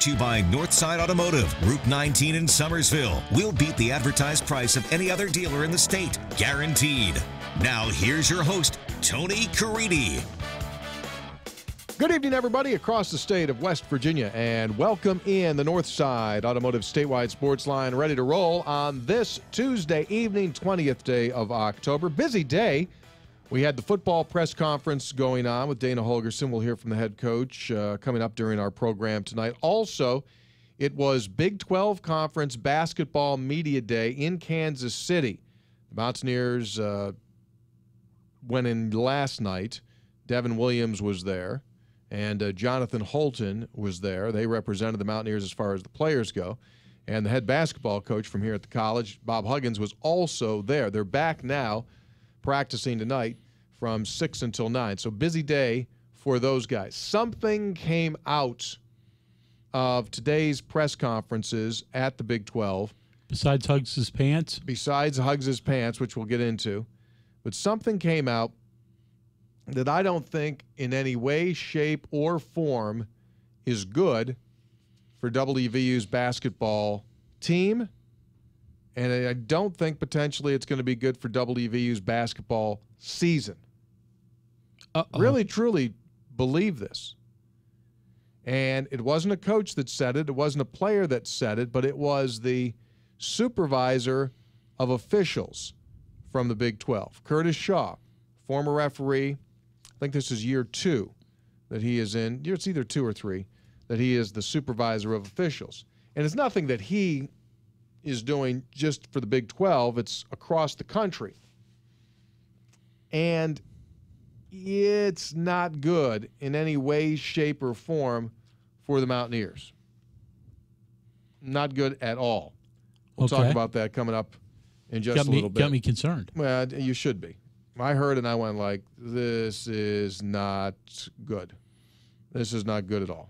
To you by Northside Automotive, Route 19 in Summersville. We'll beat the advertised price of any other dealer in the state, guaranteed. Now here's your host, Tony Caridi. Good evening, everybody across the state of West Virginia, and welcome in the Northside Automotive Statewide Sports Line, ready to roll on this Tuesday evening, 20th day of October. Busy day. We had the football press conference going on with Dana Holgorsen. We'll hear from the head coach coming up during our program tonight. Also, it was Big 12 Conference Basketball Media Day in Kansas City. The Mountaineers went in last night. Devin Williams was there, and Jonathan Holton was there. They represented the Mountaineers as far as the players go. And the head basketball coach from here at the college, Bob Huggins, was also there. They're back now, practicing tonight from 6 until 9. So busy day for those guys. Something came out of today's press conferences at the Big 12. Besides Huggs' pants? Besides Huggs' pants, which we'll get into. But something came out that I don't think in any way, shape, or form is good for WVU's basketball team. And I don't think potentially it's going to be good for WVU's basketball season. Really, truly believe this. And it wasn't a coach that said it. It wasn't a player that said it, but it was the supervisor of officials from the Big 12. Curtis Shaw, former referee. I think this is year 2 that he is in. It's either 2 or 3 that he is the supervisor of officials. And it's nothing that he is doing just for the Big 12. It's across the country. And it's not good in any way, shape, or form for the Mountaineers. Not good at all. We'll talk about that coming up in just a little bit. Got me concerned. Well, you should be. I heard and I went like, this is not good. This is not good at all.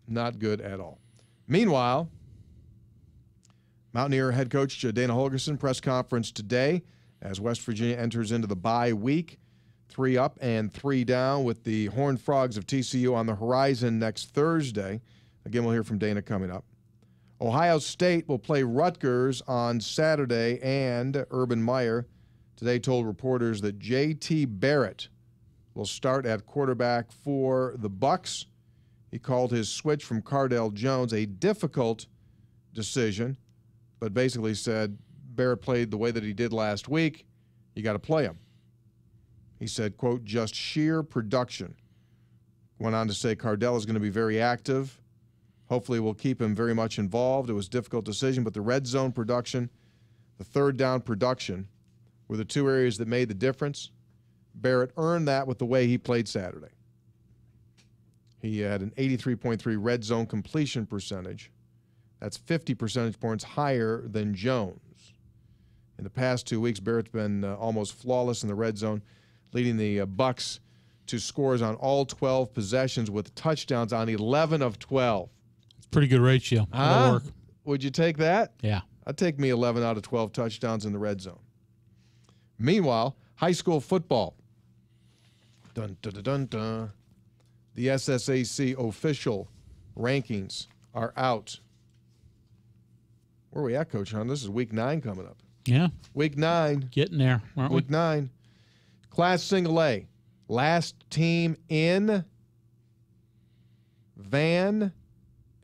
Not good at all. Meanwhile, Mountaineer head coach Dana Holgorsen press conference today as West Virginia enters into the bye week. 3 up and 3 down with the Horned Frogs of TCU on the horizon next Thursday. Again, we'll hear from Dana coming up. Ohio State will play Rutgers on Saturday, and Urban Meyer today told reporters that J.T. Barrett will start at quarterback for the Bucks. He called his switch from Cardell Jones a difficult decision, but basically said Barrett played the way that he did last week. You got to play him. He said, quote, just sheer production. Went on to say Cardell is going to be very active. Hopefully we'll keep him very much involved. It was a difficult decision, but the red zone production, the third down production were the 2 areas that made the difference. Barrett earned that with the way he played Saturday. He had an 83.3 red zone completion percentage. That's 50 percentage points higher than Jones. In the past 2 weeks, Barrett's been almost flawless in the red zone, leading the Bucks to scores on all 12 possessions with touchdowns on 11 of 12. It's a pretty good ratio. That'll work. Would you take that? Yeah. I'd take me 11 out of 12 touchdowns in the red zone. Meanwhile, high school football. Dun, dun, dun, dun, dun. The SSAC official rankings are out. Where are we at, Coach Hunt? This is week 9 coming up. Yeah. Week 9. Getting there, aren't we? Week 9. Class Single A. Last team in, Van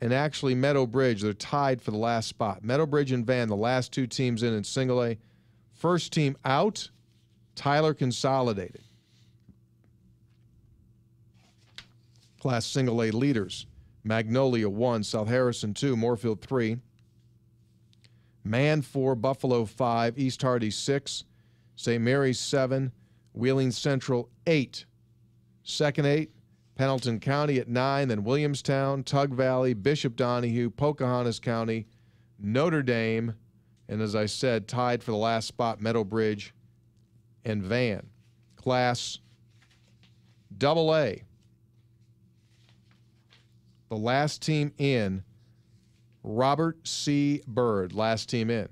and actually Meadow Bridge. They're tied for the last spot. Meadow Bridge and Van, the last 2 teams in Single A. First team out, Tyler Consolidated. Class Single A leaders. Magnolia 1, South Harrison 2, Moorfield 3. Man 4, Buffalo 5, East Hardy 6, St. Mary's 7, Wheeling Central 8. Second 8, Pendleton County at 9, then Williamstown, Tug Valley, Bishop Donahue, Pocahontas County, Notre Dame, and as I said, tied for the last spot, Meadow Bridge and Van. Class AA. The last team in, Robert C. Byrd, last team in.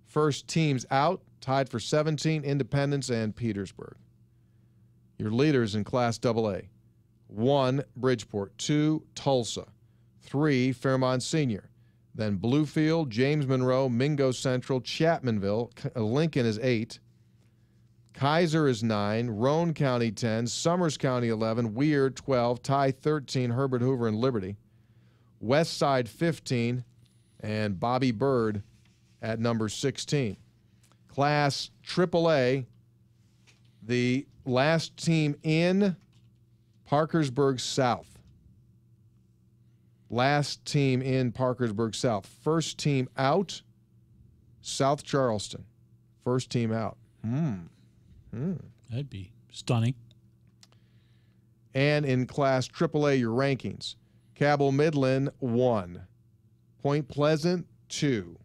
First teams out, tied for 17, Independence and Petersburg. Your leaders in Class AA. 1, Bridgeport. 2, Tulsa. 3, Fairmont Senior. Then Bluefield, James Monroe, Mingo Central, Chapmanville. Lincoln is 8. Kaiser is 9. Roane County 10. Summers County 11. Weir 12. Ty 13. Herbert Hoover and Liberty. West Side 15. And Bobby Bird at number 16. Class AAA, the last team in Parkersburg South. Last team in Parkersburg South. First team out, South Charleston. First team out. That'd be stunning. And in Class AAA, your rankings. Cabell Midland, 1. Point Pleasant, 2.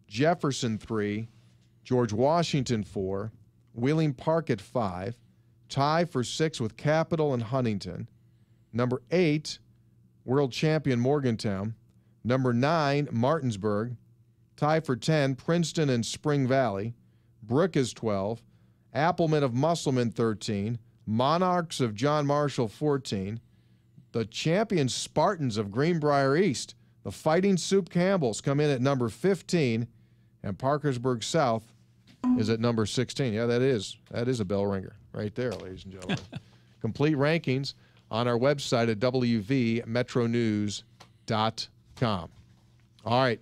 Jefferson, 3. George Washington, 4. Wheeling Park at 5. Tie for 6 with Capital and Huntington. Number 8, world champion Morgantown. Number 9, Martinsburg. Tie for 10, Princeton and Spring Valley. Brook is 12. Appleman of Musselman, 13. Monarchs of John Marshall, 14. The champion Spartans of Greenbrier East, the Fighting Soup Campbells, come in at number 15. And Parkersburg South is at number 16. Yeah, that is a bell ringer right there, ladies and gentlemen. Complete rankings on our website at wvmetronews.com. All right.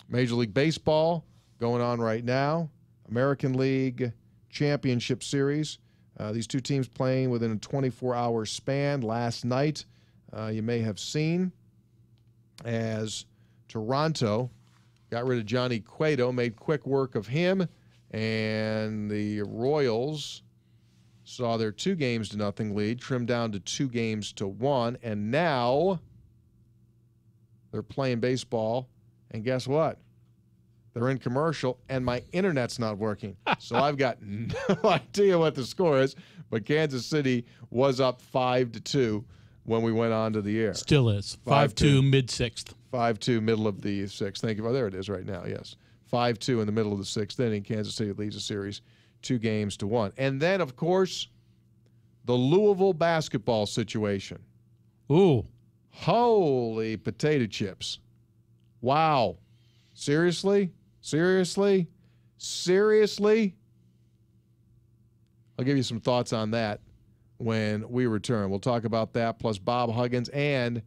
Major League Baseball going on right now. American League Championship Series. These two teams playing within a 24-hour span. Last night, you may have seen as Toronto got rid of Johnny Cueto, made quick work of him, and the Royals saw their 2-0 lead trimmed down to 2-1, and now they're playing baseball, and guess what? They're in commercial, and my internet's not working. So I've got no idea what the score is, but Kansas City was up 5-2 when we went on to the air. Still is. 5-2, mid-6th. 5-2, middle of the 6th. Thank you. Oh, there it is right now, yes. 5-2 in the middle of the 6th inning. Kansas City leads the series 2-1. And then, of course, the Louisville basketball situation. Ooh. Holy potato chips. Wow. Seriously? Seriously? Seriously? I'll give you some thoughts on that when we return. We'll talk about that, plus Bob Huggins and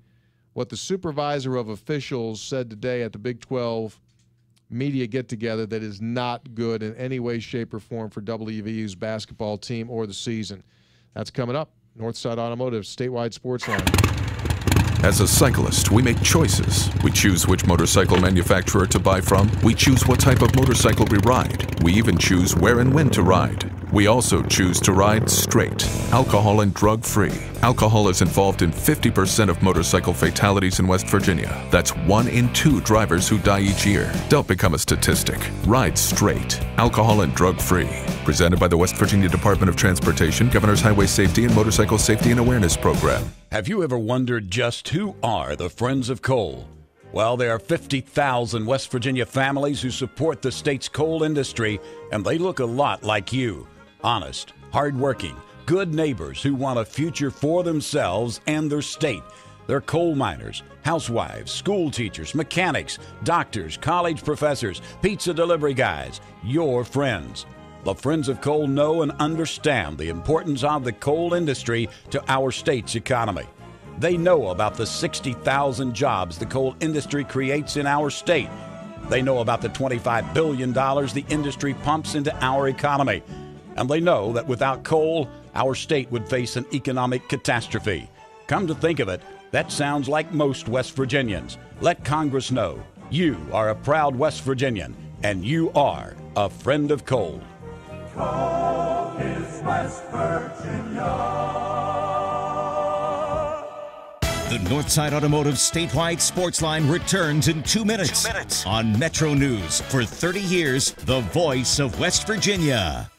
what the supervisor of officials said today at the Big 12 media get-together that is not good in any way, shape, or form for WVU's basketball team or the season. That's coming up. Northside Automotive, statewide Sportsline. As a cyclist, we make choices. We choose which motorcycle manufacturer to buy from. We choose what type of motorcycle we ride. We even choose where and when to ride. We also choose to ride straight, alcohol and drug-free. Alcohol is involved in 50% of motorcycle fatalities in West Virginia. That's 1 in 2 drivers who die each year. Don't become a statistic. Ride straight, alcohol and drug-free. Presented by the West Virginia Department of Transportation, Governor's Highway Safety and Motorcycle Safety and Awareness Program. Have you ever wondered just who are the Friends of Coal? Well, there are 50,000 West Virginia families who support the state's coal industry, and they look a lot like you. Honest, hardworking, good neighbors who want a future for themselves and their state. They're coal miners, housewives, school teachers, mechanics, doctors, college professors, pizza delivery guys, your friends. The Friends of Coal know and understand the importance of the coal industry to our state's economy. They know about the 60,000 jobs the coal industry creates in our state. They know about the $25 billion the industry pumps into our economy. And they know that without coal, our state would face an economic catastrophe. Come to think of it, that sounds like most West Virginians. Let Congress know you are a proud West Virginian, and you are a friend of coal. Coal is West Virginia. The Northside Automotive statewide Sportsline returns in 2 minutes. On Metro News. For 30 years, the voice of West Virginia.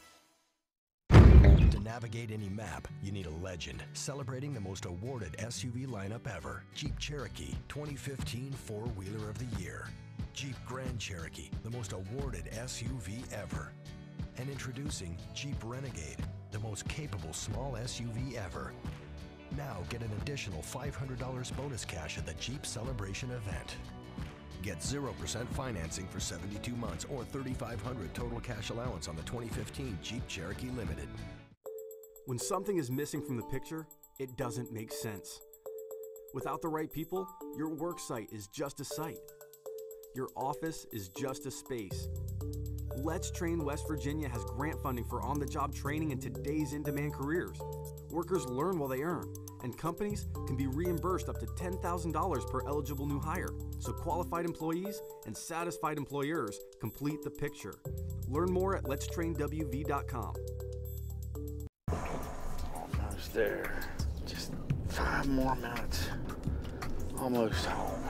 To navigate any map, you need a legend. Celebrating the most awarded SUV lineup ever. Jeep Cherokee, 2015 Four-Wheeler of the Year. Jeep Grand Cherokee, the most awarded SUV ever. And introducing Jeep Renegade, the most capable small SUV ever. Now get an additional $500 bonus cash at the Jeep Celebration event. Get 0% financing for 72 months or $3,500 total cash allowance on the 2015 Jeep Cherokee Limited. When something is missing from the picture, it doesn't make sense. Without the right people, your work site is just a site. Your office is just a space. Let's Train West Virginia has grant funding for on-the-job training in today's in-demand careers. Workers learn while they earn, and companies can be reimbursed up to $10,000 per eligible new hire. So qualified employees and satisfied employers complete the picture. Learn more at letstrainwv.com. Almost there. Just 5 more minutes. Almost home.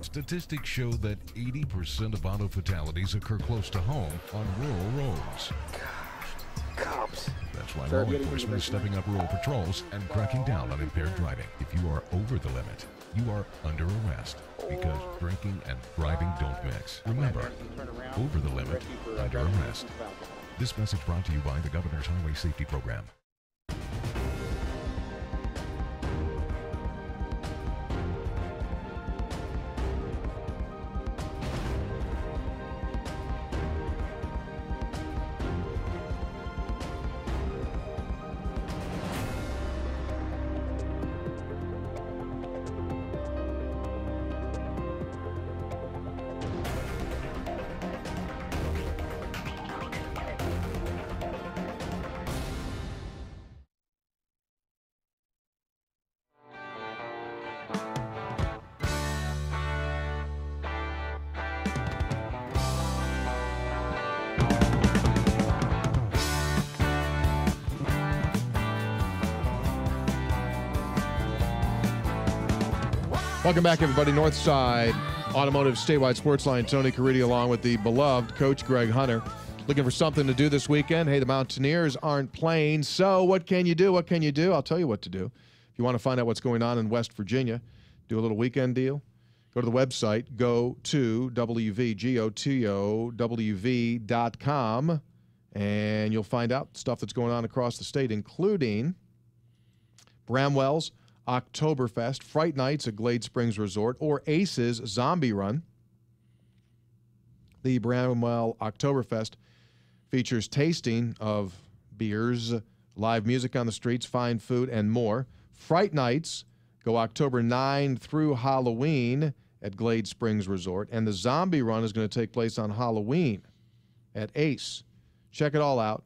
Statistics show that 80% of auto fatalities occur close to home on rural roads. Gosh, cops. That's why law enforcement is stepping up rural patrols and cracking down on impaired driving. If you are over the limit, you are under arrest because drinking and driving don't mix. Remember, over the limit, under arrest. This message brought to you by the Governor's Highway Safety Program. Welcome back, everybody. Northside Automotive Statewide Sportsline. Tony Caridi along with the beloved Coach Greg Hunter. Looking for something to do this weekend? Hey, the Mountaineers aren't playing, so what can you do? What can you do? I'll tell you what to do. If you want to find out what's going on in West Virginia, do a little weekend deal, go to the website, go to WVGOTOWV.com, and you'll find out stuff that's going on across the state, including Bramwell's Oktoberfest, Fright Nights at Glade Springs Resort, or Ace's Zombie Run. The Bramwell Oktoberfest features tasting of beers, live music on the streets, fine food, and more. Fright Nights go October 9 through Halloween at Glade Springs Resort, and the Zombie Run is going to take place on Halloween at Ace. Check it all out.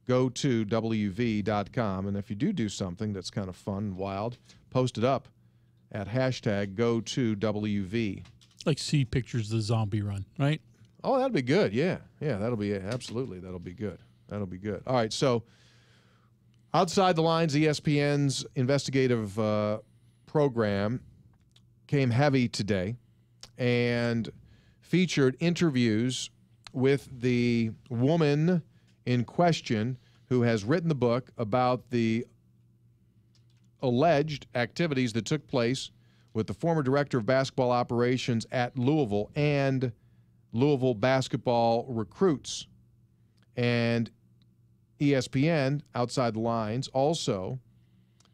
Go to WV.com, and if you do something that's kind of fun and wild, post it up at hashtag #GoToWV. Like see pictures of the zombie run, right? Oh, that'd be good. Yeah, that'll be absolutely. That'll be good. That'll be good. All right, so Outside the Lines, ESPN's investigative program came heavy today and featured interviews with the woman in question who has written the book about the alleged activities that took place with the former director of basketball operations at Louisville and Louisville basketball recruits. And ESPN, Outside the Lines, also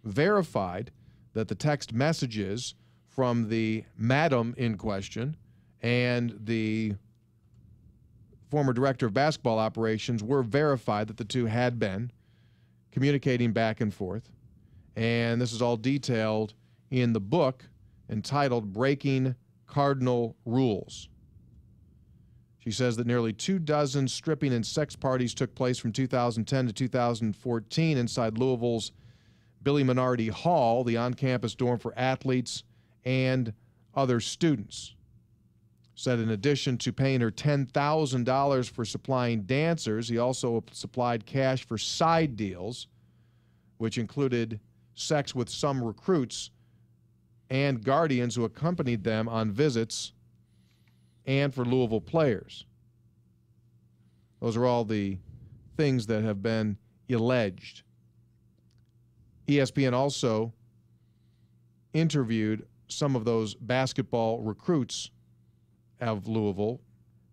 verified that the text messages from the madam in question and the former director of basketball operations were verified that the two had been communicating back and forth. And this is all detailed in the book entitled Breaking Cardinal Rules. She says that nearly 24 stripping and sex parties took place from 2010 to 2014 inside Louisville's Billy Minardi Hall, the on-campus dorm for athletes and other students. Said in addition to paying her $10,000 for supplying dancers, he also supplied cash for side deals, which included sex with some recruits and guardians who accompanied them on visits, and for Louisville players. Those are all the things that have been alleged. ESPN also interviewed some of those basketball recruits of Louisville,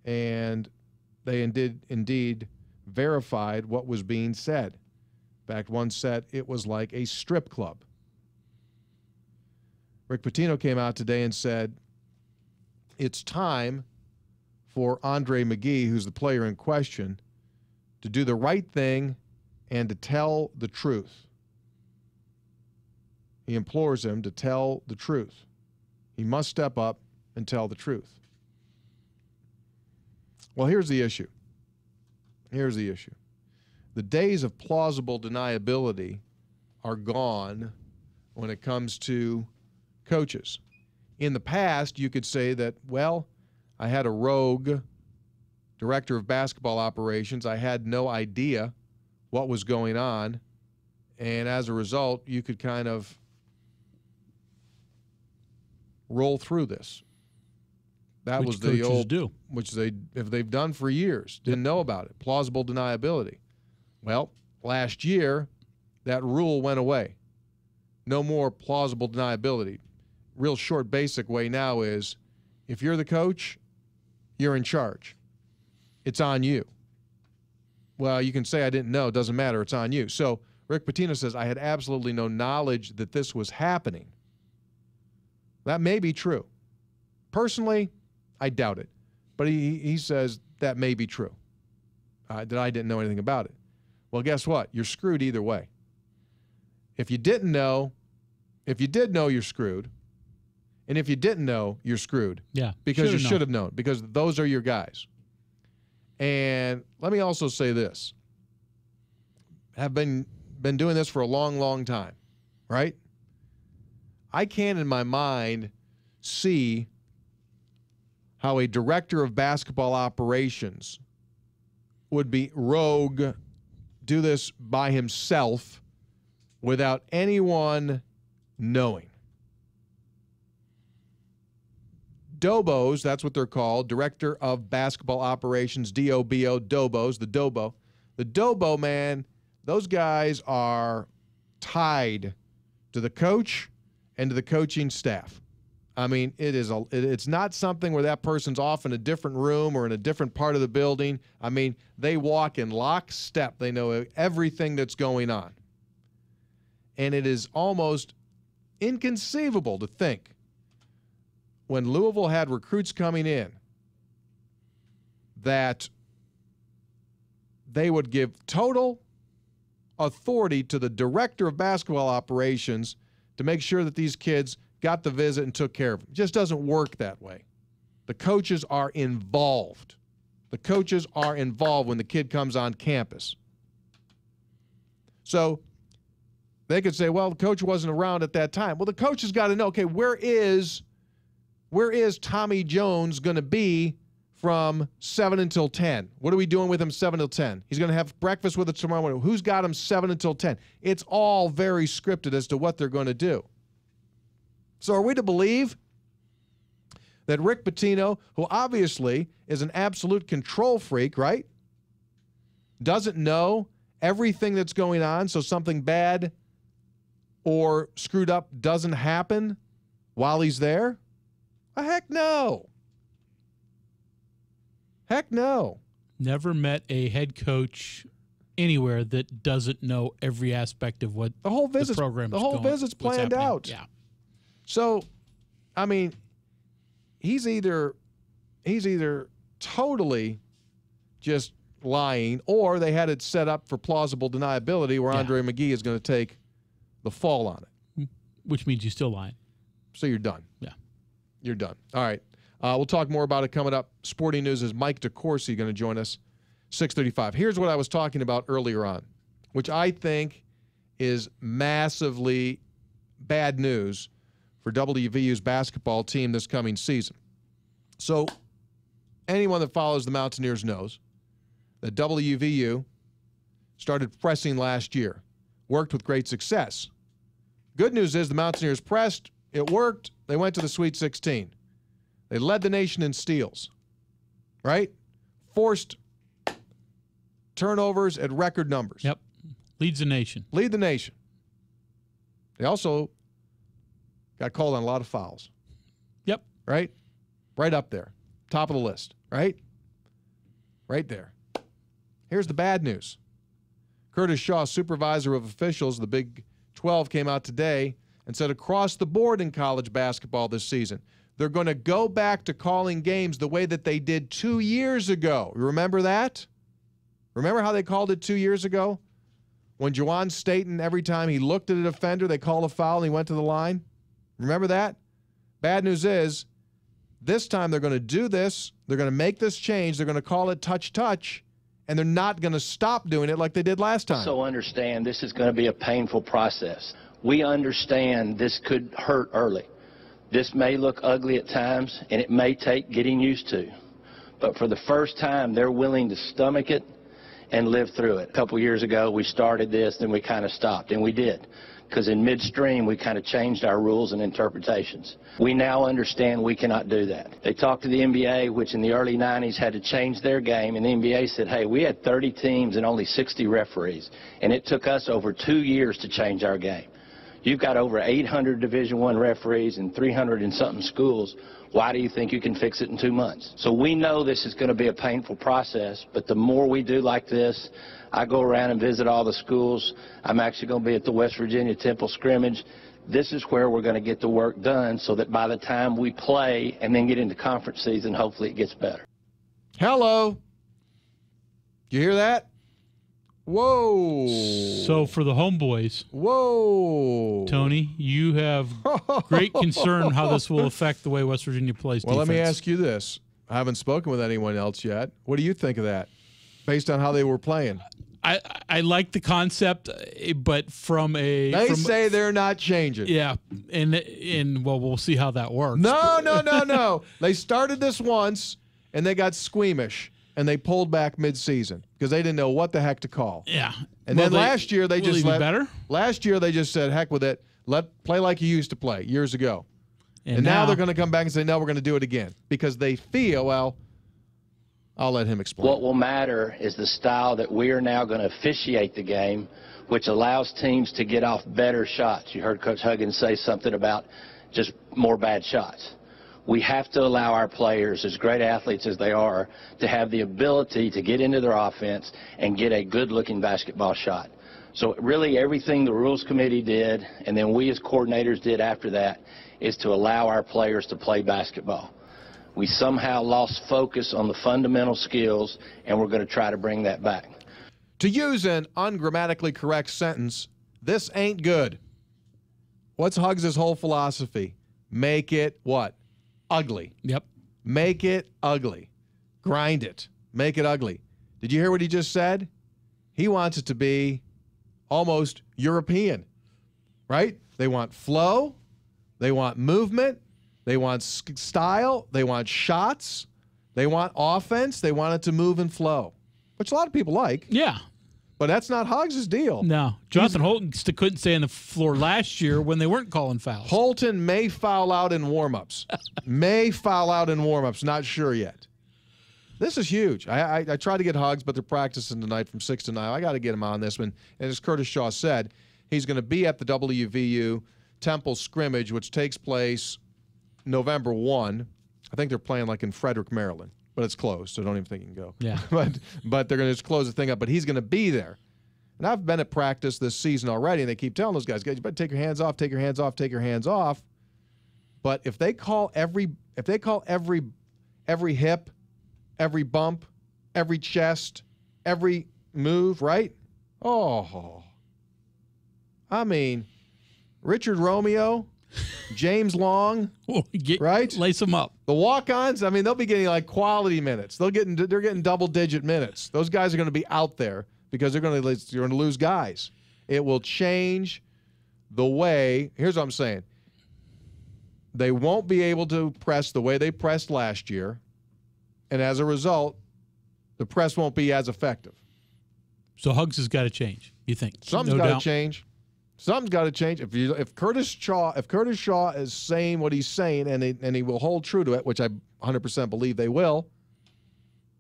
and they indeed verified what was being said. In fact, one said it was like a strip club. Rick Pitino came out today and said it's time for Andre McGee, who's the player in question, to do the right thing and to tell the truth. He implores him to tell the truth. He must step up and tell the truth. Well, here's the issue. Here's the issue. The days of plausible deniability are gone when it comes to coaches. In the past, you could say that, well, I had a rogue director of basketball operations. I had no idea what was going on. And as a result, you could kind of roll through this. That was the old, which they've done for years, didn't know about it. Plausible deniability. Well, last year, that rule went away. No more plausible deniability. Real short, basic way now is, if you're the coach, you're in charge. It's on you. Well, you can say I didn't know. It doesn't matter. It's on you. So Rick Pitino says, I had absolutely no knowledge that this was happening. That may be true. Personally, I doubt it. But he says that may be true, that I didn't know anything about it. Well, guess what? You're screwed either way. If you didn't know, if you did know, you're screwed. And if you didn't know, you're screwed. Yeah. Because you should have known, because those are your guys. And let me also say this. Have been doing this for a long, long time, right? I can't in my mind see how a director of basketball operations would be rogue, do this by himself without anyone knowing. Dobos, that's what they're called, Director of Basketball Operations, D-O-B-O, Dobos, the Dobo. The Dobo, man, those guys are tied to the coach and to the coaching staff. I mean, it's not something where that person's off in a different room or in a different part of the building. I mean, they walk in lockstep. They know everything that's going on. And it is almost inconceivable to think, when Louisville had recruits coming in, that they would give total authority to the director of basketball operations to make sure that these kids got the visit and took care of them. It just doesn't work that way. The coaches are involved. The coaches are involved when the kid comes on campus. So they could say, well, the coach wasn't around at that time. Well, the coach has got to know, okay, where is Tommy Jones going to be from 7 until 10? What are we doing with him 7 until 10? He's going to have breakfast with us tomorrow morning. Who's got him 7 until 10? It's all very scripted as to what they're going to do. So are we to believe that Rick Pitino, who obviously is an absolute control freak, right, doesn't know everything that's going on, so something bad or screwed up doesn't happen while he's there? Heck no. Heck no. Never met a head coach anywhere that doesn't know every aspect of what the whole visit's planned out. Yeah. So, I mean, he's either totally just lying, or they had it set up for plausible deniability where Andre McGee is going to take the fall on it. Which means you're still lying. So you're done. Yeah. You're done. All right. We'll talk more about it coming up. Sporting News is Mike DeCourcy going to join us, 6:35. Here's what I was talking about earlier on, which I think is massively bad news for WVU's basketball team this coming season. So anyone that follows the Mountaineers knows that WVU started pressing last year, worked with great success. Good news is the Mountaineers pressed. It worked. They went to the Sweet 16. They led the nation in steals, right? Forced turnovers at record numbers. Yep. Leads the nation. Lead the nation. They also got called on a lot of fouls. Yep. Right? Right up there. Top of the list, right? Right there. Here's the bad news. Curtis Shaw, supervisor of officials, the Big 12, came out today and said across the board in college basketball this season, they're going to go back to calling games the way that they did 2 years ago. You remember that? Remember how they called it 2 years ago? When Juwan Staten, every time he looked at a defender, they called a foul and he went to the line? Remember that? Bad news is, this time they're going to do this. They're going to make this change. They're going to call it touch, and they're not going to stop doing it like they did last time. So understand this is going to be a painful process. We understand this could hurt early. This may look ugly at times, and it may take getting used to. But for the first time, they're willing to stomach it and live through it. A couple years ago, we started this, then we kind of stopped, and we did. Because in midstream, we kind of changed our rules and interpretations. We now understand we cannot do that. They talked to the NBA, which in the early 90s had to change their game, and the NBA said, hey, we had 30 teams and only 60 referees, and it took us over 2 years to change our game. You've got over 800 Division I referees and 300 and something schools. Why do you think you can fix it in 2 months? So we know this is going to be a painful process, but the more we do like this, I go around and visit all the schools. I'm actually going to be at the West Virginia Temple scrimmage. This is where we're going to get the work done so that by the time we play and then get into conference season, hopefully it gets better. Hello. You hear that? Whoa. So for the homeboys, whoa, Tony, you have great concern how this will affect the way West Virginia plays Well, defense. let me ask you this. I haven't spoken with anyone else yet. What do you think of that, based on how they were playing? I like the concept, but from a... They say they're not changing. Yeah, and well, we'll see how that works. No. They started this once, and they got squeamish, and they pulled back mid-season because they didn't know what the heck to call. Yeah. And then last year, they just let... better? Last year, they just said, heck with it. Play like you used to play years ago. And now they're going to come back and say, no, we're going to do it again because they feel, well... I'll let him explain. What will matter is the style that we are now going to officiate the game, which allows teams to get off better shots. You heard Coach Huggins say something about just more bad shots. We have to allow our players, as great athletes as they are, to have the ability to get into their offense and get a good-looking basketball shot. So really everything the Rules Committee did, and then we as coordinators did after that, is to allow our players to play basketball. We somehow lost focus on the fundamental skills, and we're going to try to bring that back. To use an ungrammatically correct sentence, this ain't good. What's Huggs' whole philosophy? Make it what? Ugly. Yep. Make it ugly. Grind it. Make it ugly. Did you hear what he just said? He wants it to be almost European, right? They want flow. They want movement. They want style. They want shots. They want offense. They want it to move and flow, which a lot of people like. Yeah. But that's not Huggs' deal. No. Jonathan Holton couldn't stay on the floor last year when they weren't calling fouls. Holton may foul out in warm-ups. Not sure yet. This is huge. I tried to get Huggs, but they're practicing tonight from 6 to 9. I got to get him on this one. And as Curtis Shaw said, he's going to be at the WVU Temple scrimmage, which takes place November 1. I think they're playing like in Frederick, Maryland, but it's closed, so don't even think you can go. Yeah. but they're going to just close the thing up. But he's going to be there. And I've been at practice this season already, and they keep telling those guys, you better take your hands off, take your hands off, take your hands off. But if they call every hip, every bump, every chest, every move, right? Oh. I mean, Richard Romeo, James Long, right? Lace them up. The walk-ons, I mean, they'll be getting like quality minutes. They're getting double-digit minutes. Those guys are going to be out there because you're going to lose guys. It will change the way. Here's what I'm saying. They won't be able to press the way they pressed last year, and as a result, the press won't be as effective. So Huggs has got to change, you think? Something's got to change. Something's got to change. If Curtis Shaw is saying what he's saying, and he will hold true to it, which I 100% believe they will,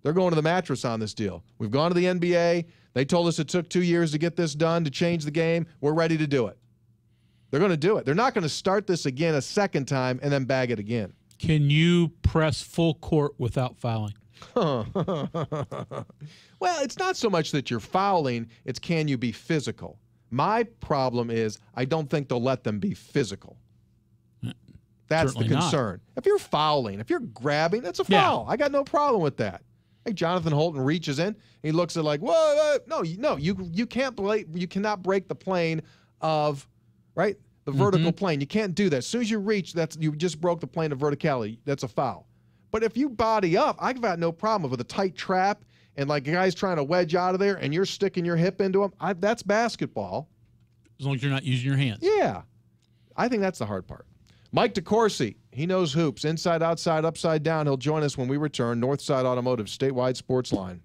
they're going to the mattress on this deal. We've gone to the NBA. They told us it took 2 years to get this done, to change the game. We're ready to do it. They're going to do it. They're not going to start this again a second time and then bag it again. Can you press full court without fouling? Well, it's not so much that you're fouling. It's can you be physical. My problem is I don't think they'll let them be physical. That's Certainly the concern. If you're fouling, if you're grabbing, that's a foul. I got no problem with that. Hey, Jonathan Holton reaches in. He looks at like, whoa, no, you can't you cannot break the plane of, right, the vertical plane. You can't do that. As soon as you reach, you just broke the plane of verticality. That's a foul. But if you body up, I've got no problem with a tight trap and like a guy's trying to wedge out of there and you're sticking your hip into him. That's basketball. As long as you're not using your hands. Yeah. I think that's the hard part. Mike DeCourcy, he knows hoops. Inside, outside, upside down. He'll join us when we return. Northside Automotive, statewide sports line.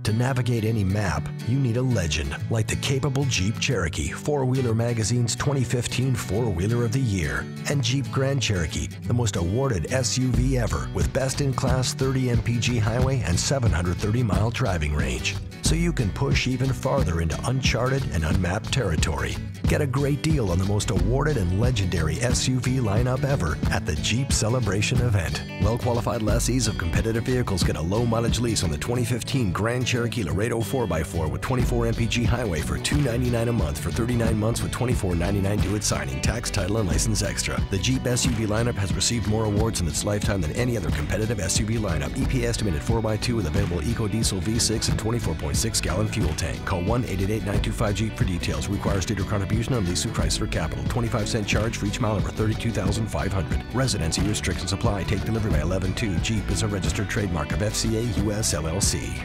To navigate any map, you need a legend like the capable Jeep Cherokee, 4-Wheeler Magazine's 2015 4-Wheeler of the Year, and Jeep Grand Cherokee, the most awarded SUV ever, with best-in-class 30 mpg highway and 730-mile driving range. So you can push even farther into uncharted and unmapped territory. Get a great deal on the most awarded and legendary SUV lineup ever at the Jeep Celebration event. Well-qualified lessees of competitive vehicles get a low-mileage lease on the 2015 Grand Cherokee Laredo 4x4 with 24 mpg highway for $299 a month for 39 months with $24.99 due at signing, tax, title, and license extra. The Jeep SUV lineup has received more awards in its lifetime than any other competitive SUV lineup. EPA estimated 4x2 with available EcoDiesel V6 and 24.6-gallon fuel tank. Call 1-888-925-JEEP for details. Requires dealer contribution on lease through Chrysler Capital. 25-cent charge for each mile over 32,500. Residency restrictions apply. Take delivery by 11/2. Jeep is a registered trademark of FCA US LLC.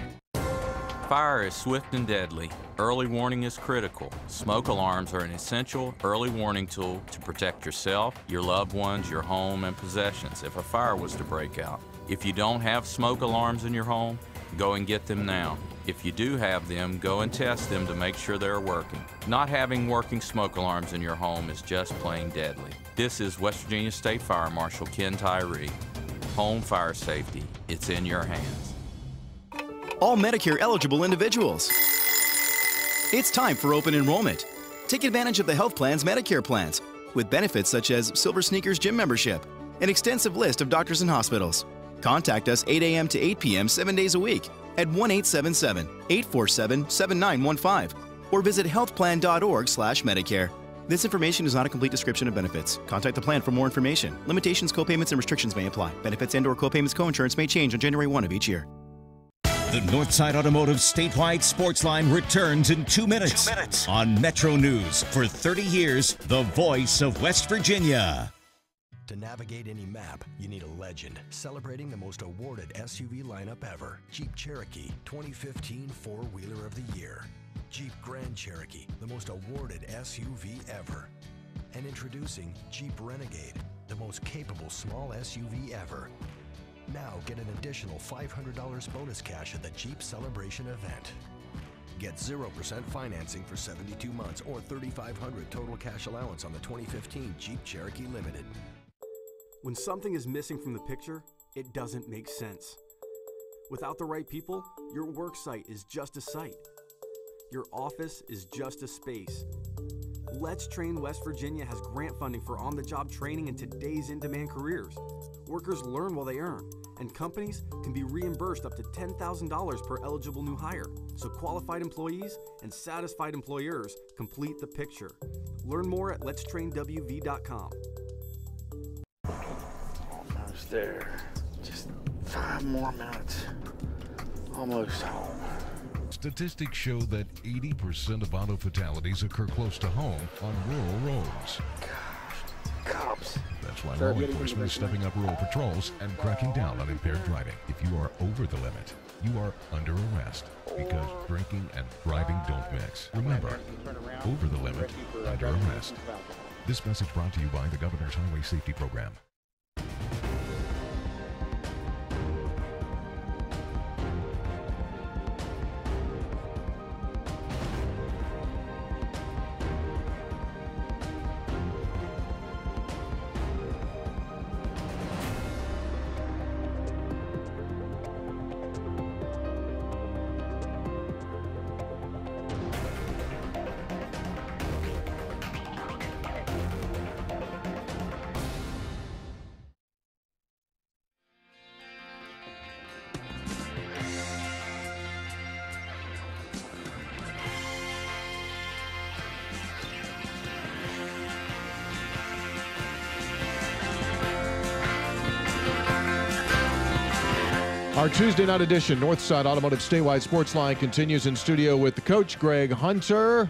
Fire is swift and deadly. Early warning is critical. Smoke alarms are an essential early warning tool to protect yourself, your loved ones, your home, and possessions if a fire was to break out. If you don't have smoke alarms in your home, go and get them now. If you do have them, go and test them to make sure they're working. Not having working smoke alarms in your home is just plain deadly. This is West Virginia State Fire Marshal Ken Tyree. Home fire safety, it's in your hands. All Medicare eligible individuals. It's time for open enrollment. Take advantage of the health plan's Medicare plans with benefits such as Silver Sneakers gym membership, an extensive list of doctors and hospitals. Contact us 8 a.m. to 8 p.m. 7 days a week at 1-877-847-7915 or visit healthplan.org/Medicare. This information is not a complete description of benefits. Contact the plan for more information. Limitations, copayments, and restrictions may apply. Benefits and/or copayments, coinsurance may change on January 1 of each year. The Northside Automotive statewide sports line returns in 2 minutes, on Metro News. For 30 years, the voice of West Virginia. To navigate any map, you need a legend celebrating the most awarded SUV lineup ever. Jeep Cherokee 2015 4-Wheeler of the Year. Jeep Grand Cherokee, the most awarded SUV ever. And introducing Jeep Renegade, the most capable small SUV ever. Now get an additional $500 bonus cash at the Jeep Celebration event. Get 0% financing for 72 months or $3,500 total cash allowance on the 2015 Jeep Cherokee Limited. When something is missing from the picture, it doesn't make sense. Without the right people, your work site is just a site. Your office is just a space. Let's Train West Virginia has grant funding for on-the-job training in today's in-demand careers. Workers learn while they earn, and companies can be reimbursed up to $10,000 per eligible new hire. So qualified employees and satisfied employers complete the picture. Learn more at letstrainwv.com. Almost there. Just 5 more minutes. Almost home. Statistics show that 80% of auto fatalities occur close to home on rural roads. Cops. That's why law enforcement is stepping up rural patrols and cracking down on impaired driving. If you are over the limit, you are under arrest because drinking and driving don't mix. Remember, over the limit, under arrest. This message brought to you by the Governor's Highway Safety Program. Our Tuesday night edition, Northside Automotive Statewide Sportsline, continues in studio with the coach, Greg Hunter.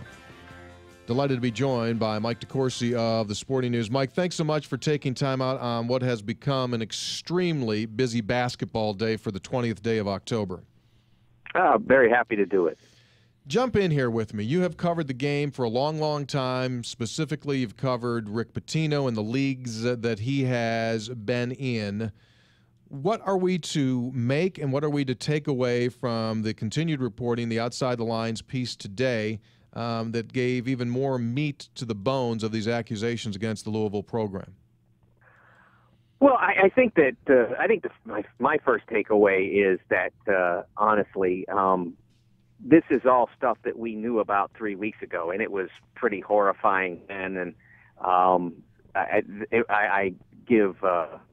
Delighted to be joined by Mike DeCourcy of the Sporting News. Mike, thanks so much for taking time out on what has become an extremely busy basketball day for the 20th day of October. Very happy to do it. Jump in here with me. You have covered the game for a long, long time. Specifically, you've covered Rick Pitino and the leagues that he has been in. What are we to make and what are we to take away from the continued reporting, the Outside the Lines piece today, that gave even more meat to the bones of these accusations against the Louisville program? Well, I think that my first takeaway is that honestly, this is all stuff that we knew about 3 weeks ago, and it was pretty horrifying then. And I give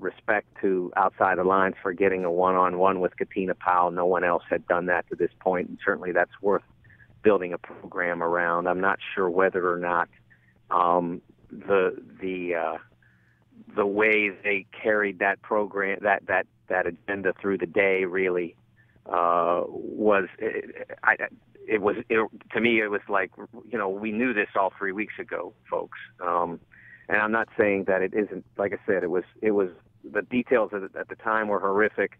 respect to Outside the Lines for getting a one-on-one with Katina Powell. No one else had done that to this point, and certainly that's worth building a program around. I'm not sure whether or not the way they carried that program, that agenda through the day, really was. To me, it was like, we knew this all 3 weeks ago, folks. And I'm not saying that it isn't. Like I said, it was the details at the time were horrific.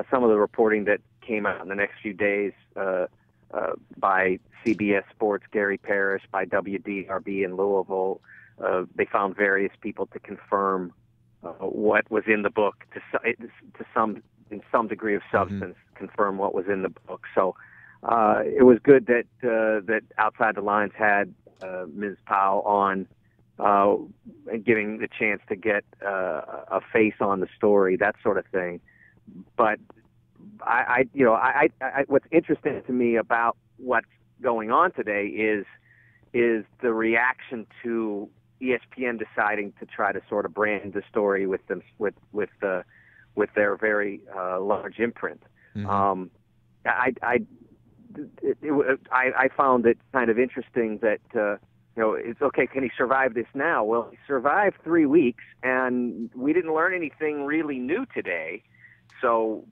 Some of the reporting that came out in the next few days by CBS Sports, Gary Parrish, by WDRB in Louisville, they found various people to confirm what was in the book in some degree of substance, confirm what was in the book. So it was good that Outside the Lines had Ms. Powell on. And giving the chance to get a face on the story, that sort of thing. But what's interesting to me about what's going on today is the reaction to ESPN deciding to try to sort of brand the story with their very large imprint. I found it kind of interesting that. It's okay, can he survive this now? Well, he survived 3 weeks, and we didn't learn anything really new today, so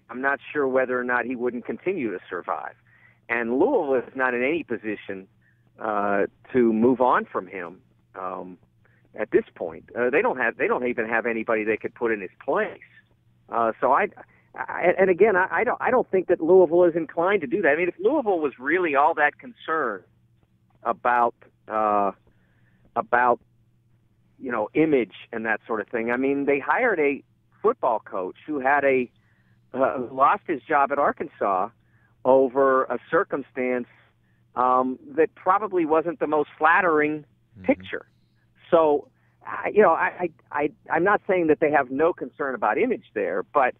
I'm not sure whether or not he wouldn't continue to survive. And Louisville is not in any position to move on from him at this point. They don't even have anybody they could put in his place. So I don't think that Louisville is inclined to do that. I mean, if Louisville was really all that concerned about image and that sort of thing. I mean, they hired a football coach who had lost his job at Arkansas over a circumstance that probably wasn't the most flattering picture. So, I'm not saying that they have no concern about image there, but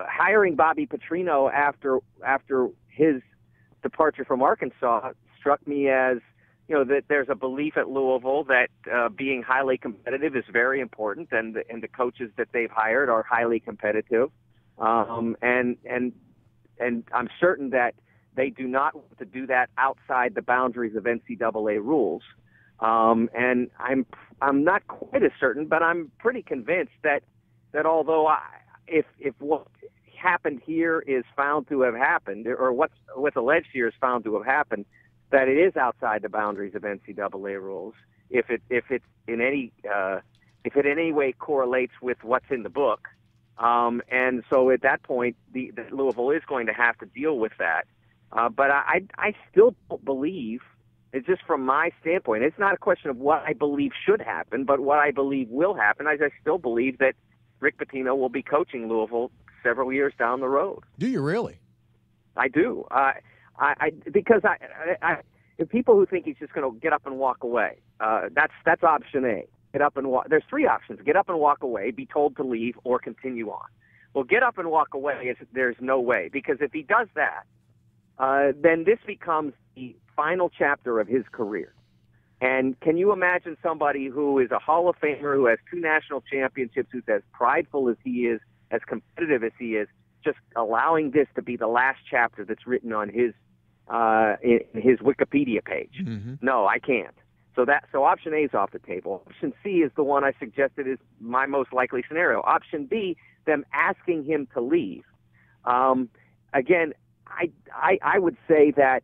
hiring Bobby Petrino after his departure from Arkansas struck me as that there's a belief at Louisville that being highly competitive is very important, and the coaches that they've hired are highly competitive, and I'm certain that they do not want to do that outside the boundaries of NCAA rules. And I'm not quite as certain, but I'm pretty convinced that although if what happened here is found to have happened, or what's alleged here is found to have happened, that it is outside the boundaries of NCAA rules. If it in any way correlates with what's in the book, and so at that point, the Louisville is going to have to deal with that. But I still don't believe. It's just from my standpoint. It's not a question of what I believe should happen, but what I believe will happen. I still believe that Rick Pitino will be coaching Louisville several years down the road. Do you really? I do. Because if people who think he's just going to get up and walk away, that's option A. Get up and walk. There's three options: get up and walk away, be told to leave, or continue on. Well, get up and walk away. There's no way, because if he does that, then this becomes the final chapter of his career. And can you imagine somebody who is a Hall of Famer, who has 2 national championships, who's as prideful as he is, as competitive as he is, just allowing this to be the last chapter that's written on his Wikipedia page? No, I can't. So option A is off the table. Option C is the one I suggested is my most likely scenario. Option B, them asking him to leave. Again, I would say that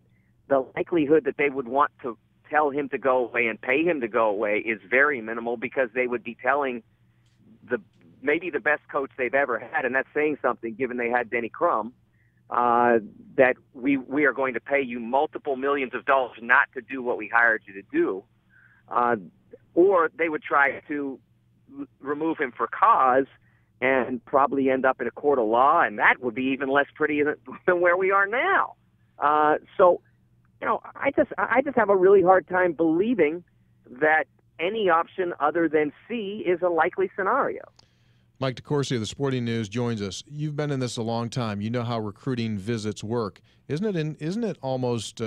the likelihood that they would want to tell him to go away and pay him to go away is very minimal, because they would be telling maybe the best coach they've ever had, and that's saying something given they had Denny Crum, that we are going to pay you multiple millions of dollars not to do what we hired you to do. Or they would try to remove him for cause and probably end up in a court of law, and that would be even less pretty than where we are now. So, I just have a really hard time believing that any option other than C is a likely scenario. Mike DeCourcy of the Sporting News joins us. You've been in this a long time. You know how recruiting visits work. Isn't it almost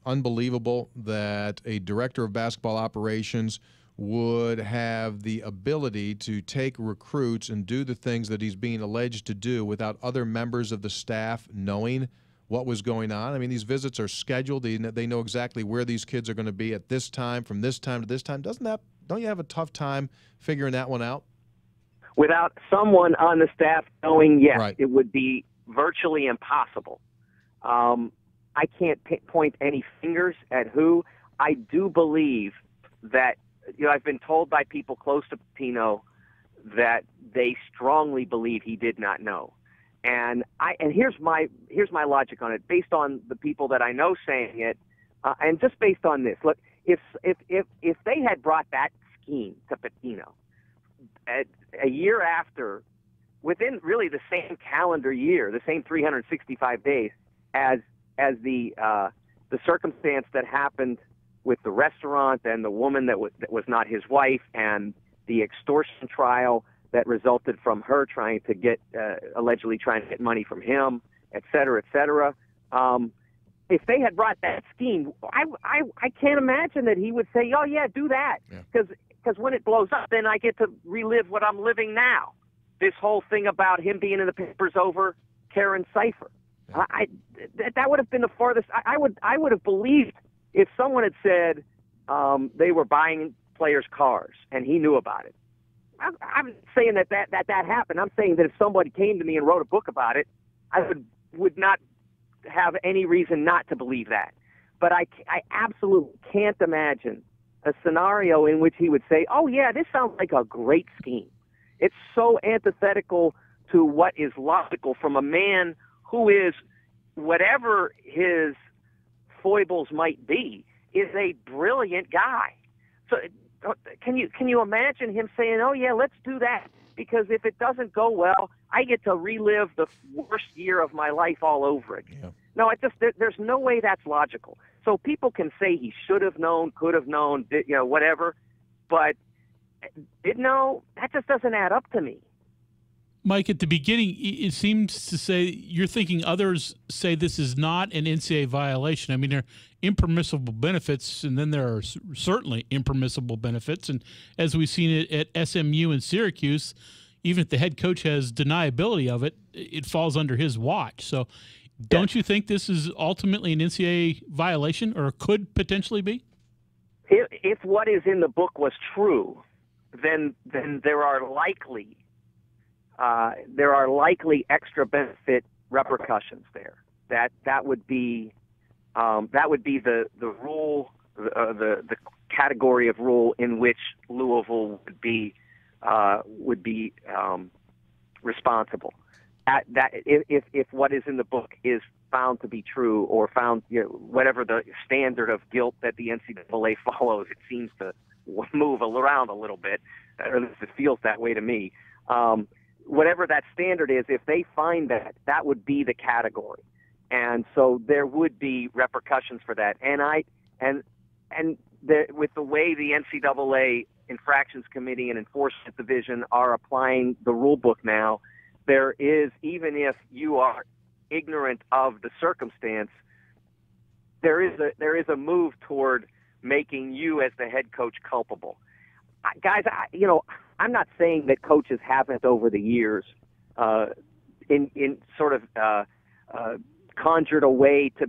unbelievable that a director of basketball operations would have the ability to take recruits and do the things that he's being alleged to do without other members of the staff knowing what was going on? I mean, these visits are scheduled. They know exactly where these kids are going to be at this time, from this time to this time. Don't you have a tough time figuring that one out? Without someone on the staff knowing, yes, right. It would be virtually impossible. I can't point any fingers at who. I do believe that, I've been told by people close to Pitino that they strongly believe he did not know. And here's my logic on it, based on the people that I know saying it, and just based on this. Look, if they had brought that scheme to Pitino a year after, within really the same calendar year, the same 365 days as the circumstance that happened with the restaurant and the woman that was not his wife, and the extortion trial that resulted from her trying to get allegedly trying to get money from him, et cetera, et cetera. If they had brought that scheme, I can't imagine that he would say, "Oh yeah, do that," because when it blows up, then I get to relive what I'm living now. This whole thing about him being in the papers over Karen Cipher. That would have been the farthest. I would have believed if someone had said they were buying players' cars and he knew about it. I'm saying that happened. I'm saying that if somebody came to me and wrote a book about it, I would not have any reason not to believe that. But I absolutely can't imagine a scenario in which he would say, "Oh yeah, this sounds like a great scheme." It's so antithetical to what is logical from a man who is, whatever his foibles might be, is a brilliant guy. So can you imagine him saying, "Oh yeah, let's do that, because if it doesn't go well, I get to relive the worst year of my life all over again"? Yeah. No, there's no way that's logical. So people can say he should have known, could have known, whatever, but didn't know, that just doesn't add up to me. Mike, at the beginning, it seems to say you're thinking others say this is not an NCAA violation. I mean, there are impermissible benefits, and then there are certainly impermissible benefits. And as we've seen it at SMU and Syracuse, even if the head coach has deniability of it, it falls under his watch. So don't you think this is ultimately an NCAA violation, or could potentially be? If what is in the book was true, then there are likely extra benefit repercussions there. That would be the rule, the category of rule in which Louisville would be responsible. If what is in the book is found to be true, or found, whatever the standard of guilt that the NCAA follows, it seems to move around a little bit, or at least it feels that way to me. Whatever that standard is, if they find that would be the category, and so there would be repercussions for that. With the way the NCAA Infractions Committee and Enforcement Division are applying the rule book now, there is, even if you are ignorant of the circumstance, there is a move toward making you as the head coach culpable. Guys, I'm not saying that coaches haven't over the years in sort of conjured a way to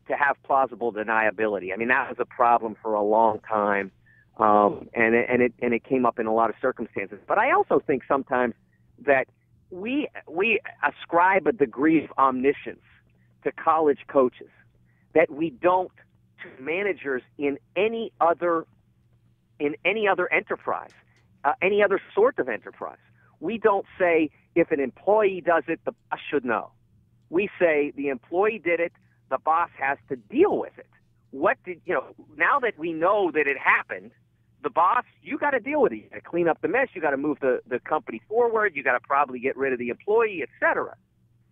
have plausible deniability. I mean, that was a problem for a long time, and it came up in a lot of circumstances. But I also think sometimes that we ascribe a degree of omniscience to college coaches that we don't to managers in any other enterprise, any other sort of enterprise. We don't say if an employee does it, the boss should know. We say the employee did it, the boss has to deal with it. Now that we know that it happened, the boss, you got to deal with it. You got to clean up the mess. You got to move the company forward. You got to probably get rid of the employee, etc.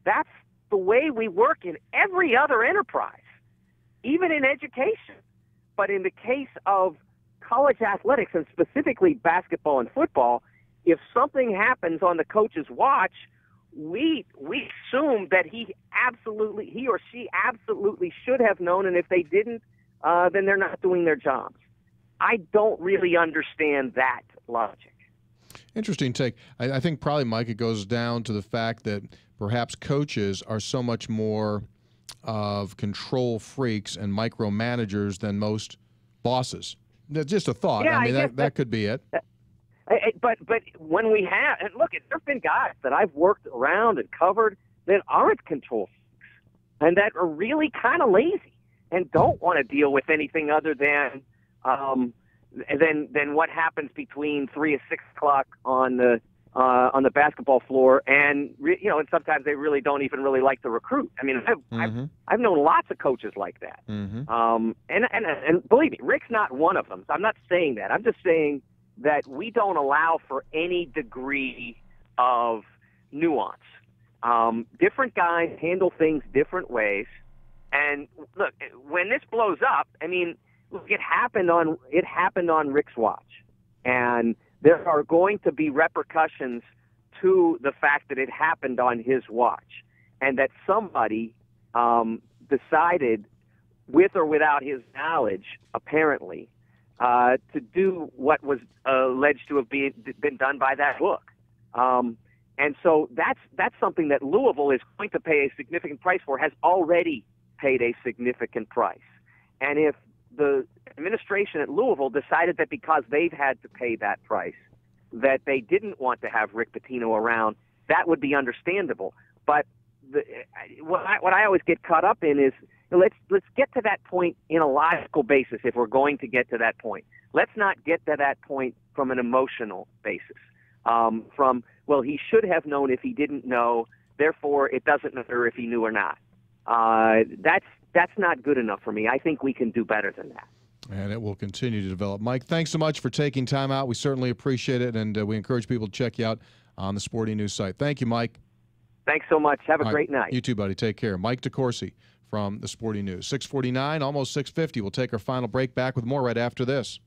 That's the way we work in every other enterprise, even in education. But in the case of college athletics, and specifically basketball and football, if something happens on the coach's watch, we assume that he or she absolutely should have known, and if they didn't, then they're not doing their jobs. I don't really understand that logic. Interesting take. I think probably, Mike, it goes down to the fact that perhaps coaches are so much more of control freaks and micromanagers than most bosses. That's just a thought. Yeah, I mean, that could be it. But when we have, and look, there have been guys that I've worked around and covered that aren't control freaks and that are really kind of lazy and don't want to deal with anything other than what happens between 3 and 6 o'clock on the basketball floor, and and sometimes they really don't even really like to recruit. I mean, I've known lots of coaches like that, and believe me, Rick's not one of them. So I'm not saying that. I'm just saying that we don't allow for any degree of nuance. Different guys handle things different ways, and look, when this blows up, I mean, look, it happened on Rick's watch, and there are going to be repercussions to the fact that it happened on his watch, and that somebody decided, with or without his knowledge, apparently, to do what was alleged to have been done by that book. And so that's something that Louisville is going to pay a significant price for, has already paid a significant price. And if the administration at Louisville decided that because they've had to pay that price, that they didn't want to have Rick Pitino around, that would be understandable. But what I always get caught up in is, let's get to that point in a logical basis if we're going to get to that point. Let's not get to that point from an emotional basis. Well, he should have known if he didn't know, therefore it doesn't matter if he knew or not. That's not good enough for me. I think we can do better than that. And it will continue to develop. Mike, thanks so much for taking time out. We certainly appreciate it, and we encourage people to check you out on the Sporting News site. Thank you, Mike. Thanks so much. Have a great night. You too, buddy. Take care. Mike DeCourcy from the Sporting News. 6:49, almost 6:50. We'll take our final break. Back with more right after this.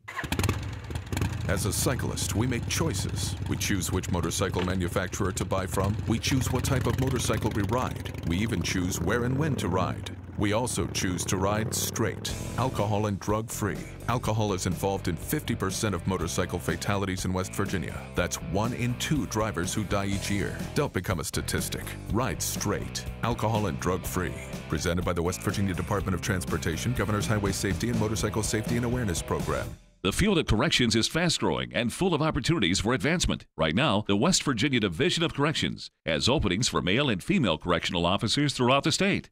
As a cyclist, we make choices. We choose which motorcycle manufacturer to buy from. We choose what type of motorcycle we ride. We even choose where and when to ride. We also choose to ride straight, alcohol and drug-free. Alcohol is involved in 50% of motorcycle fatalities in West Virginia. That's 1 in 2 drivers who die each year. Don't become a statistic. Ride straight, alcohol and drug-free. Presented by the West Virginia Department of Transportation, Governor's Highway Safety and Motorcycle Safety and Awareness Program. The field of corrections is fast-growing and full of opportunities for advancement. Right now, the West Virginia Division of Corrections has openings for male and female correctional officers throughout the state.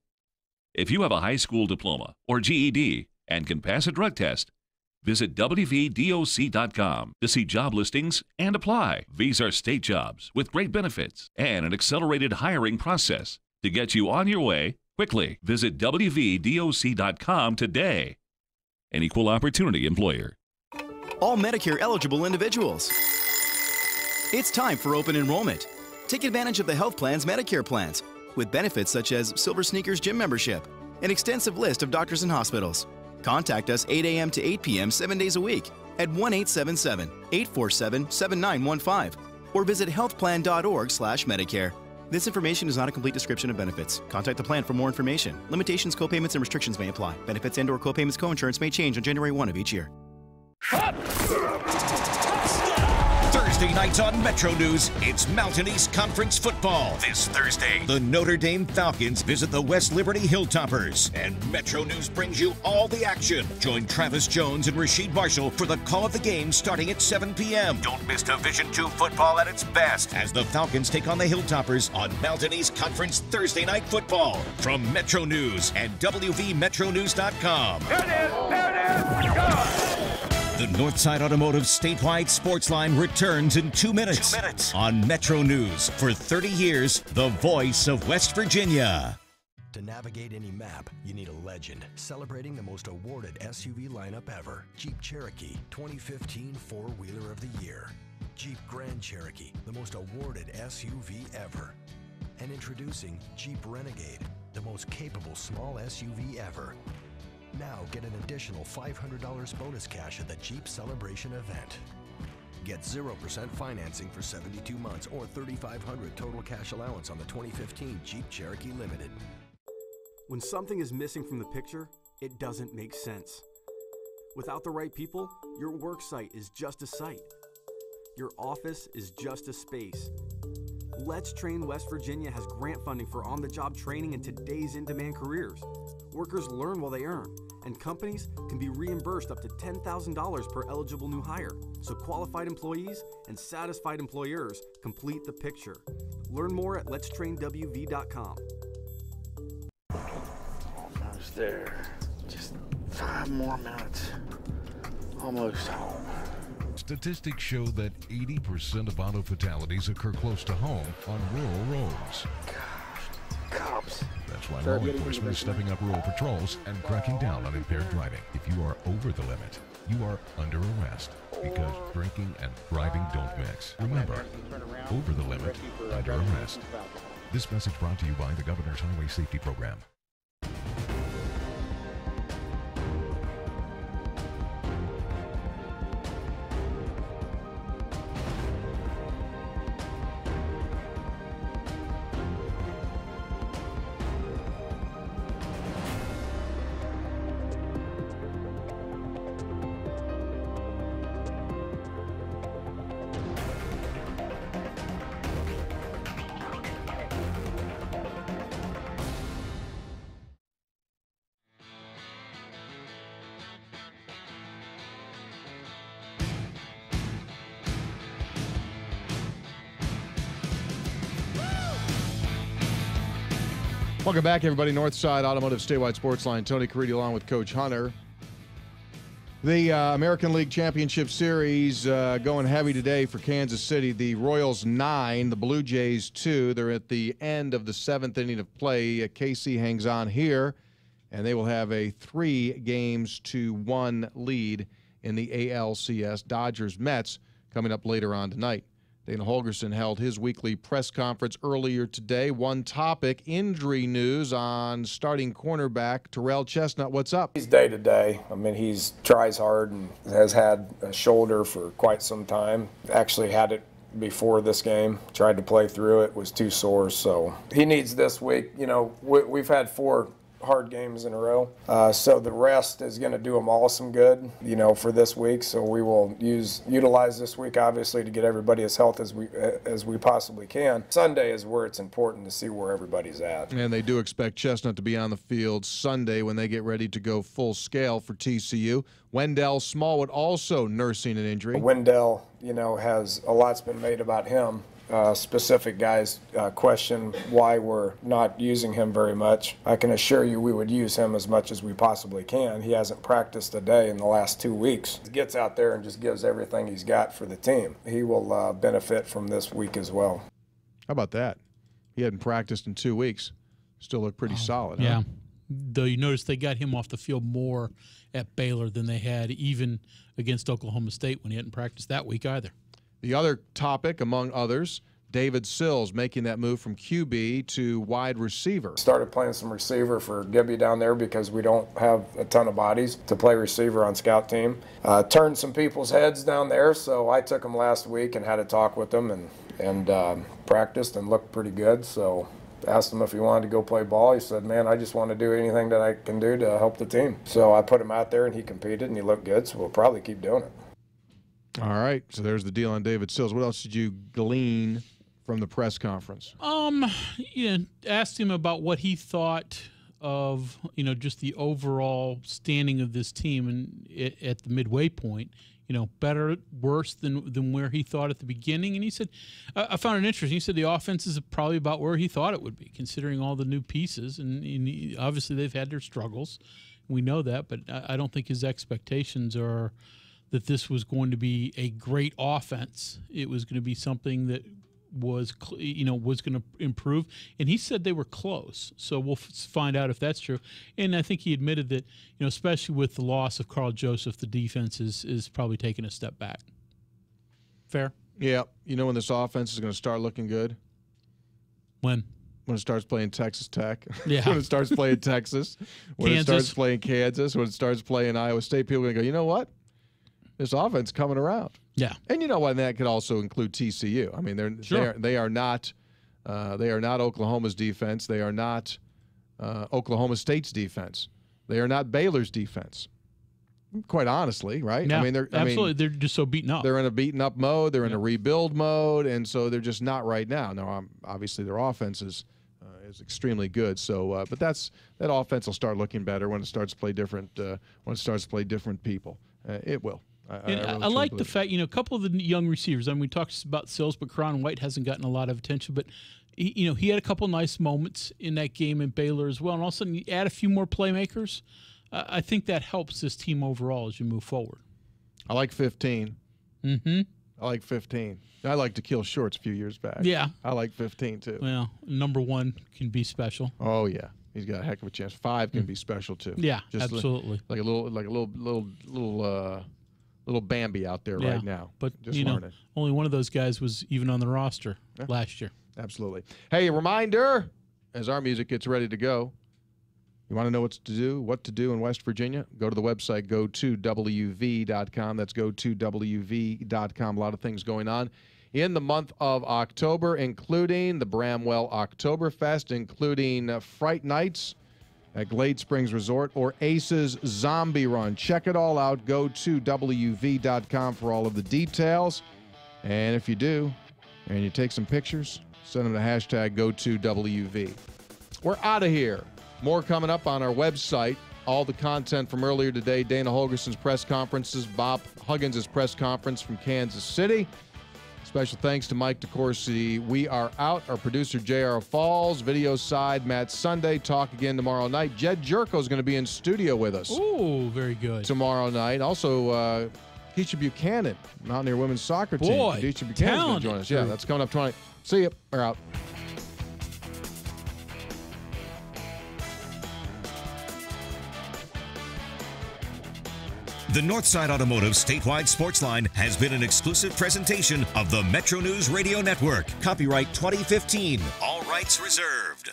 If you have a high school diploma or GED and can pass a drug test, visit wvdoc.com to see job listings and apply. These are state jobs with great benefits and an accelerated hiring process to get you on your way quickly. Visit wvdoc.com today. An equal opportunity employer. All Medicare eligible individuals. It's time for open enrollment. Take advantage of the health plan's Medicare plans with benefits such as Silver Sneakers gym membership, an extensive list of doctors and hospitals. Contact us 8 a.m. to 8 p.m. 7 days a week at 1-877-847-7915 or visit healthplan.org/Medicare. This information is not a complete description of benefits. Contact the plan for more information. Limitations, copayments, and restrictions may apply. Benefits and/or copayments, coinsurance may change on January 1 of each year. Thursday Thursday nights on MetroNews, it's Mountain East Conference football. This Thursday, the Notre Dame Falcons visit the West Liberty Hilltoppers, and MetroNews brings you all the action. Join Travis Jones and Rasheed Marshall for the call of the game starting at 7 p.m. Don't miss Division II football at its best as the Falcons take on the Hilltoppers on Mountain East Conference Thursday night football. From MetroNews and WVMetroNews.com. There it is! There it is! Go! The Northside Automotive statewide Sportsline returns in 2 minutes. On MetroNews. For 30 years, the voice of West Virginia. To navigate any map, you need a legend celebrating the most awarded SUV lineup ever. Jeep Cherokee 2015 Four-Wheeler of the Year. Jeep Grand Cherokee, the most awarded SUV ever. And introducing Jeep Renegade, the most capable small SUV ever. Now get an additional $500 bonus cash at the Jeep Celebration event. Get 0% financing for 72 months or $3,500 total cash allowance on the 2015 Jeep Cherokee Limited. When something is missing from the picture, it doesn't make sense. Without the right people, your work site is just a site. Your office is just a space. Let's Train West Virginia has grant funding for on-the-job training in today's in-demand careers. Workers learn while they earn, and companies can be reimbursed up to $10,000 per eligible new hire. So qualified employees and satisfied employers complete the picture. Learn more at letstrainwv.com. Almost there. Just 5 more minutes. Almost home. Statistics show that 80% of auto fatalities occur close to home on rural roads. Cops. That's why law enforcement is stepping up rural patrols and cracking down on impaired driving. If you are over the limit, you are under arrest because drinking and driving don't mix. Remember, over the limit, under arrest. This message brought to you by the Governor's Highway Safety Program. Welcome back, everybody. Northside Automotive Statewide Sportsline. Tony Caridi along with Coach Hunter. The American League Championship Series going heavy today for Kansas City. The Royals 9, the Blue Jays 2. They're at the end of the 7th inning of play. KC hangs on here, and they will have a 3-1 lead in the ALCS. Dodgers-Mets coming up later on tonight. Dana Holgerson held his weekly press conference earlier today. One topic, injury news on starting cornerback Terrell Chestnut. What's up? He's day to day. I mean, he tries hard and has had a shoulder for quite some time. Actually had it before this game. Tried to play through it, was too sore. So he needs this week. You know, we've had 4 hard games in a row. So the rest is going to do them all some good, you know, for this week. So we will utilize this week, obviously, to get everybody as healthy as we possibly can. Sunday is where it's important to see where everybody's at. And they do expect Chestnut to be on the field Sunday when they get ready to go full scale for TCU. Wendell Smallwood also nursing an injury. Wendell, you know, has a lot's been made about him. Specific guys question why we're not using him very much. I can assure you we would use him as much as we possibly can. He hasn't practiced a day in the last 2 weeks. He gets out there and just gives everything he's got for the team. He will benefit from this week as well. How about that? He hadn't practiced in 2 weeks. Still looked pretty solid. Yeah. Huh? Though you notice they got him off the field more at Baylor than they had even against Oklahoma State when he hadn't practiced that week either. The other topic, among others, David Sills making that move from QB to wide receiver. Started playing some receiver for Gibby down there because we don't have a ton of bodies to play receiver on scout team. Turned some people's heads down there, so I took him last week and had a talk with him and practiced and looked pretty good. So asked him if he wanted to go play ball. He said, man, I just want to do anything that I can do to help the team. So I put him out there and he competed and he looked good, so we'll probably keep doing it. All right, so there's the deal on David Sills. What else did you glean from the press conference? Asked him about what he thought of, just the overall standing of this team and at the midway point. Better, worse than where he thought at the beginning. And he said, I found it interesting. He said the offense is probably about where he thought it would be, considering all the new pieces. And obviously they've had their struggles. We know that, but I don't think his expectations are that this was going to be a great offense. It was going to be something that was going to improve. And he said they were close. So we'll find out if that's true. And I think he admitted that, especially with the loss of Carl Joseph, the defense is probably taking a step back. Fair? Yeah. When this offense is going to start looking good? When it starts playing Texas Tech. Yeah. When it starts playing Texas. When it starts playing Kansas. When it starts playing Iowa State, people are going to go, you know what? This offense coming around. Yeah. And that could also include TCU. I mean, they are not Oklahoma's defense. They are not Oklahoma State's defense. They are not Baylor's defense. Quite honestly, right? Yeah, I mean, absolutely. They're just so beaten up. They're in a beaten up mode. They're in a rebuild mode, and so they're just not right now. Now, obviously, their offense is extremely good. So, but that offense will start looking better when it starts to play different. When it starts to play different people, it will. I like the fact, a couple of the young receivers. I mean, we talked about Sills, but Karan White hasn't gotten a lot of attention. But, he had a couple nice moments in that game in Baylor as well. And all of a sudden, you add a few more playmakers. I think that helps this team overall as you move forward. I like 15. Mm-hmm. I like 15. I liked to kill Shorts a few years back. Yeah. I like 15, too. Well, number 1 can be special. Oh, yeah. He's got a heck of a chance. 5 can be special, too. Yeah, just absolutely. Like a little Bambi out there right now. But, just learning. Only one of those guys was even on the roster last year. Absolutely. Hey, a reminder, as our music gets ready to go, you want to know what to do in West Virginia? Go to the website, go2wv.com. That's go2wv.com. A lot of things going on in the month of October, including the Bramwell Oktoberfest, including Fright Nights at Glade Springs Resort, or Ace's Zombie Run. Check it all out. Go2wv.com for all of the details. And if you do, and you take some pictures, send them to hashtag Go2WV. We're out of here. More coming up on our website. All the content from earlier today, Dana Holgerson's press conferences, Bob Huggins' press conference from Kansas City. Special thanks to Mike DeCourcy. We are out. Our producer, J.R. Falls. Video side, Matt Sunday. Talk again tomorrow night. Jed Jerko is going to be in studio with us. Ooh, very good. Tomorrow night. Also, Keisha Buchanan, Mountaineer women's soccer team. Boy, Keisha Buchanan's going to join us. Yeah, that's coming up tonight. See you. We're out. The Northside Automotive statewide Sportsline has been an exclusive presentation of the MetroNews Radio Network. Copyright 2015. All rights reserved.